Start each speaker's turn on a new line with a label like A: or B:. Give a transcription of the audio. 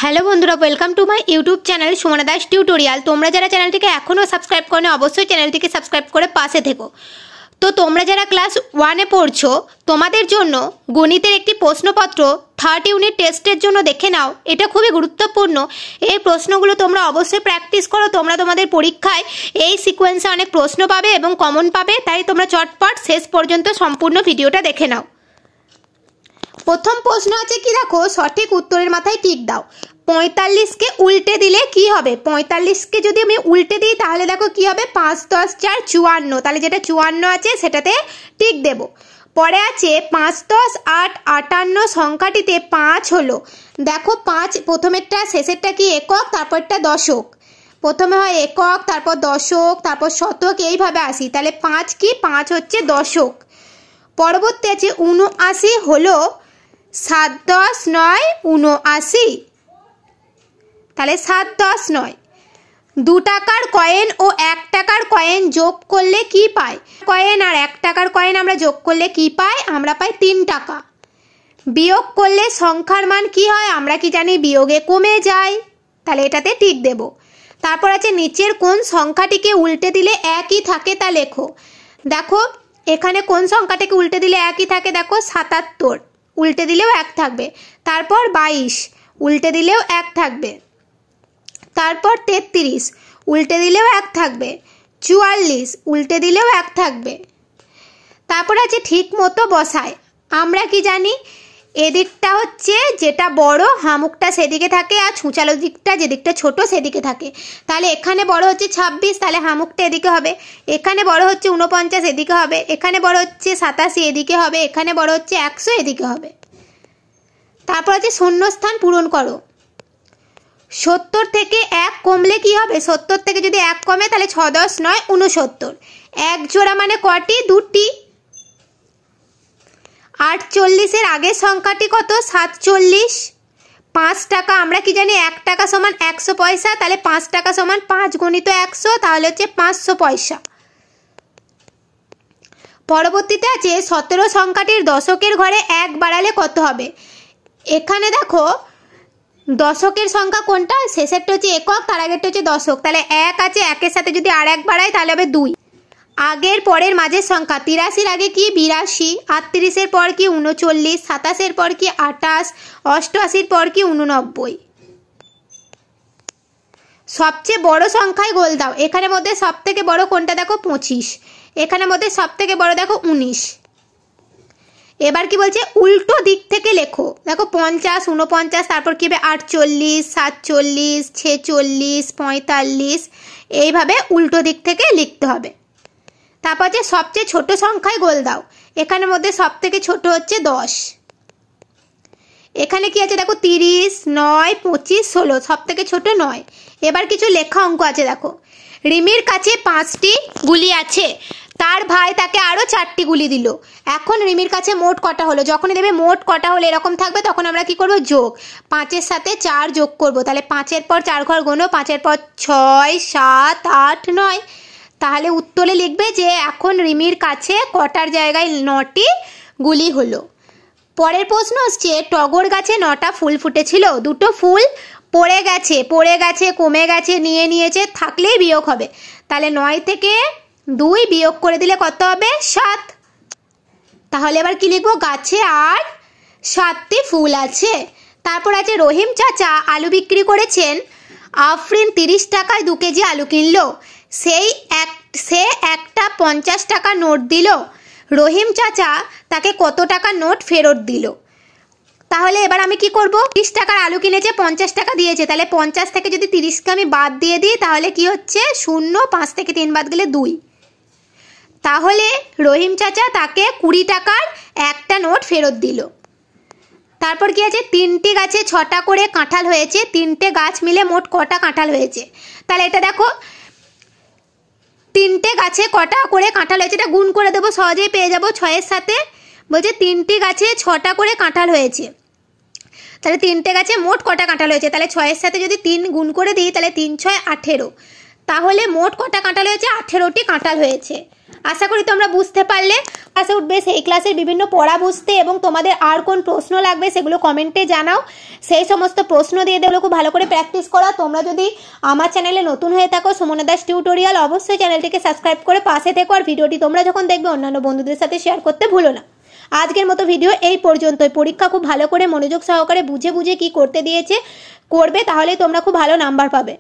A: Hello বন্ধুরা, welcome to my YouTube channel Sumana Das tutorial. তোমরা যারা চ্যানেলটিকে এখনও সাবস্ক্রাইব করো অবশ্যই চ্যানেলটিকে সাবস্ক্রাইব করে পাশে থেকো। তো তোমরা যারা ক্লাস 1-এ পড়ছো তোমাদের জন্য গণিতের একটি প্রশ্নপত্র 3rd ইউনিট টেস্টের জন্য দেখে নাও। এটা খুবই গুরুত্বপূর্ণ। এই প্রশ্নগুলো তোমরা অবশ্যই প্র্যাকটিস করো। তোমরা তোমাদের পরীক্ষায় এই সিকোয়েন্সে অনেক প্রশ্ন পাবে এবং কমন পাবে, তাই তোমরা চটপট শেষ পর্যন্ত সম্পূর্ণ ভিডিওটা দেখে নাও। প্রথম প্রশ্ন আছে কি দেখো, সঠিক উত্তরের মাথায় টিক দাও। 45কে উল্টে দিলে কি হবে? 45কে যদি আমি উল্টে দিই তাহলে দেখো কি হবে, 5 10 4 54, তাহলে যেটা 54 আছে সেটাতে টিক দেব। পরে আছে 5 10 8 58 সংখ্যাটিতে 5 হলো। দেখো 5 প্রথমেরটা শেষেরটা কি একক, তারপরটা দশক। প্রথমে হয় একক, তারপর দশক, তারপর শতক, এইভাবে আসি। তাহলে 5 কি, 5 হচ্ছে দশক। পরবর্তী আছে 79 হলো 7 10 9 79, তাহলে 7 10 9। 2 টাকার কয়েন ও 1 টাকার কয়েন যোগ করলে কি পাই? কয়েন আর 1 টাকার কয়েন আমরা যোগ করলে কি পাই? আমরা পাই 3 টাকা। বিয়োগ করলে সংখ্যার মান কি হয়? আমরা কি জানি বিয়োগে কমে যায়, তাহলে এটাতে টিক দেব। তারপর আছে নিচের কোন সংখ্যাটিকে উল্টে দিলে একই থাকে তা লেখো। দেখো এখানে কোন সংখ্যাটাকে উল্টে দিলে একই থাকে, দেখো 77 উল্টে দিলেও 1 থাকবে। তারপর 22 উল্টে দিলেও 1 থাকবে। তারপর 33 উল্টে দিলেও 1 থাকবে। 44 উল্টে দিলেও 1 থাকবে। তারপর আছে ঠিক মতো বসায়। আমরা কি জানি, এদিকটা হচ্ছে যেটা বড় হামুকটা সেদিকে থাকে, আর ছুঁচালো দিকটা যেদিকটা ছোট সেদিকে থাকে। তাহলে এখানে বড় হচ্ছে 26, তাহলে হামুকটা এদিকে হবে। এখানে বড় হচ্ছে 49 এদিকে হবে। এখানে বড় হচ্ছে 87 এদিকে হবে। এখানে বড় হচ্ছে 100 এদিকে হবে। তারপর আছে শূন্যস্থান পূরণ করো। 70 থেকে 1 কমলে কি হবে? 70 থেকে যদি 1 কমে তাহলে 6 10 9 69। 1 জোড়া মানে কটি? 2টি। 48-এর আগের সংখ্যাটি কত? 47। 5 টাকা, আমরা কি জানি 1 টাকা সমান 100 পয়সা, তাহলে 5 টাকা সমান 5 গুণিত 100, তাহলে হচ্ছে 500 পয়সা। পরবর্তীতে আছে 17 সংখ্যাটির দশকের ঘরে 1 বাড়ালে কত হবে? এখানে দেখো দশকের সংখ্যা কোনটা? শেষেরটা হচ্ছে একক, তার আগেরটা হচ্ছে দশক। তাহলে 1 আছে, 1-এর সাথে যদি আর 1 বাড়াই তাহলে হবে 2। আগের পরের মাঝের সংখ্যা 83-র আগে কি 82, 38-এর পর কি 39, 27-এর পর কি 28, 88-র পর কি 89। সবচেয়ে বড় সংখ্যায় গোল দাও। এখানের মধ্যে সব থেকে বড় কোনটা দেখো? 25। এখানের মধ্যে সব থেকে বড় দেখো 19। এবার কি বলছে? উল্টো দিক থেকে লেখো। দেখো 50 49, তারপর কি হবে 48 47 46 45, এইভাবে উল্টো দিক থেকে লিখতে হবে। তারপর যে সবচেয়ে ছোট সংখ্যায় গোল দাও। এখানের মধ্যে সব থেকে ছোট হচ্ছে 10। এখানে কি আছে দেখো 30 9 25 16, সব থেকে ছোট 9। এবার কিছু লেখা অঙ্ক আছে দেখো। রিমির কাছে 5টি গুলি আছে, তার ভাই তাকে আরো 4টি গুলি দিল। এখন রিমির কাছে মোট কটা হলো? যখনই দেবে মোট কটা হলো এরকম থাকবে, তখন আমরা কি করব? যোগ। 5-এর সাথে 4 যোগ করব। তাহলে 5-এর পর 4 ঘর গোনো, 5-এর পর 6 7 8 9। তাহলে উত্তরে লিখবে যে এখন রিমির কাছে কটার জায়গায় 9টি গুলি হলো। পরের প্রশ্ন হচ্ছে টগর গাছে 9টা ফুল ফুটেছিল, 2টো ফুল পড়ে গেছে কমে গেছে নিয়েছে, থাকলেই বিয়োগ হবে। তাহলে 9 থেকে 2 বিয়োগ করে দিলে কত হবে? 7। তাহলে এবার কি লিখবো? গাছে আর 7টি ফুল আছে। তারপর আছে রহিম চাচা আলু বিক্রি করেছেন। আফরিন 30 টাকায় 2 কেজি আলু কিনলো। সে একটা 50 টাকা নোট দিল। রহিম চাচা তাকে কত টাকা নোট ফেরত দিল? তাহলে এবার আমি কি করব? 30 টাকার আলু কিনেছে, 50 টাকা দিয়েছে, তাহলে 50 থেকে যদি 30কে আমি বাদ দিয়ে দিই তাহলে কি হচ্ছে? 0। 5 থেকে 3 বাদ গেলে 2। তাহলে রহিম চাচা তাকে 20 টাকার একটা নোট ফেরত দিল। তারপর কি আছে? 3টি গাছে 6টা করে কাঁঠাল হয়েছে, 3টে গাছ মিলে মোট কটা কাঁঠাল হয়েছে? তাহলে এটা দেখো 3টে গাছে কটা করে কাঁঠাল হয়েছে, এটা গুণ করে দেবো, সহজেই পেয়ে যাবো। 6-এর সাথে বলছে 3টি গাছে 6টা করে কাঁঠাল হয়েছে, তাহলে 3টে গাছে মোট কটা কাঁঠাল হয়েছে? তাহলে 6-এর সাথে যদি 3 গুণ করে দিই তাহলে 3 6 18। তাহলে মোট কটা কাঁঠাল হয়েছে? 18টি কাঁঠাল হয়েছে। আশা করি তোমরা বুঝতে পারলে। ক্লাসে উঠবে সেই ক্লাসের বিভিন্ন পড়া বুঝতে এবং তোমাদের আর কোন প্রশ্ন লাগবে সেগুলো কমেন্টে জানাও। সেই সমস্ত প্রশ্ন দিয়ে দেবো, খুব ভালো করে প্র্যাকটিস করা। তোমরা যদি আমার চ্যানেলে নতুন হয়ে থাকো সুমনা দাস টিউটোরিয়াল, অবশ্যই চ্যানেলটিকে সাবস্ক্রাইব করে পাশে থেকো। আর ভিডিওটি তোমরা যখন দেখবে অন্যান্য বন্ধুদের সাথে শেয়ার করতে ভুলো না। আজকের মতো ভিডিও এই পর্যন্তই। পরীক্ষা খুব ভালো করে মনোযোগ সহকারে বুঝে বুঝে কি করতে দিয়েছে করবে, তাহলে তোমরা খুব ভালো নাম্বার পাবে।